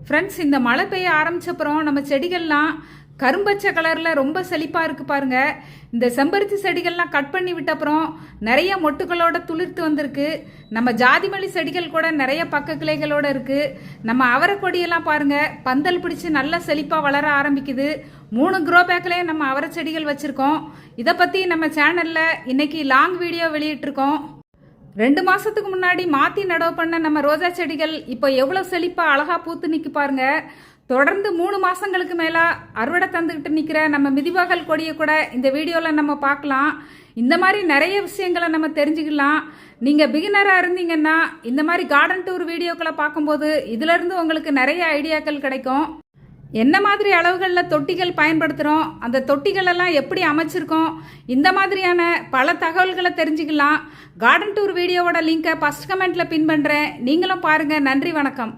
Friends, இந்த மழை பெய்ய ஆரம்பிச்சப்புறம் நம்ம செடிகள்லாம் கரும்பச்சை கலரில் ரொம்ப செழிப்பாக இருக்குது பாருங்க. இந்த செம்பருத்தி செடிகள்லாம் கட் பண்ணி விட்டப்புறம் நிறைய மொட்டுகளோட துளிர்த்து வந்திருக்கு. நம்ம ஜாதிமல்லி செடிகள் கூட நிறைய பக்க கிளைகளோட இருக்குது. நம்ம அவரை கொடியெல்லாம் பாருங்கள், பந்தல் பிடிச்சி நல்லா செழிப்பாக வளர ஆரம்பிக்குது. 3 க்ரோ பேக்லேயே நம்ம அவரை செடிகள் வச்சுருக்கோம். இதை பற்றி நம்ம சேனலில் இன்னைக்கு லாங் வீடியோ வெளியிட்டிருக்கோம். 2 மாதத்துக்கு முன்னாடி மாற்றி நடவு பண்ண நம்ம ரோஜா செடிகள் இப்போ எவ்வளோ செழிப்பாக அழகாக பூத்து நிற்க பாருங்க. தொடர்ந்து 3 மாதங்களுக்கு மேலே அறுவடை தந்துக்கிட்டு நிற்கிற நம்ம மிதிவகல் கொடியை கூட இந்த வீடியோவில் நம்ம பார்க்கலாம். இந்த மாதிரி நிறைய விஷயங்களை நம்ம தெரிஞ்சுக்கலாம். நீங்கள் பிகினராக இருந்தீங்கன்னா இந்த மாதிரி கார்டன் டூர் வீடியோக்களை பார்க்கும்போது இதிலிருந்து உங்களுக்கு நிறைய ஐடியாக்கள் கிடைக்கும். என்ன மாதிரி அளவுகளில் தொட்டிகள் பயன்படுத்துகிறோம், அந்த தொட்டிகளெல்லாம் எப்படி அமைச்சிருக்கோம், இந்த மாதிரியான பல தகவல்களை தெரிஞ்சுக்கலாம். கார்டன் டூர் வீடியோவோட லிங்கை ஃபஸ்ட் கமெண்ட்டில் பின் பண்ணுறேன். நீங்களும் பாருங்கள். நன்றி, வணக்கம்.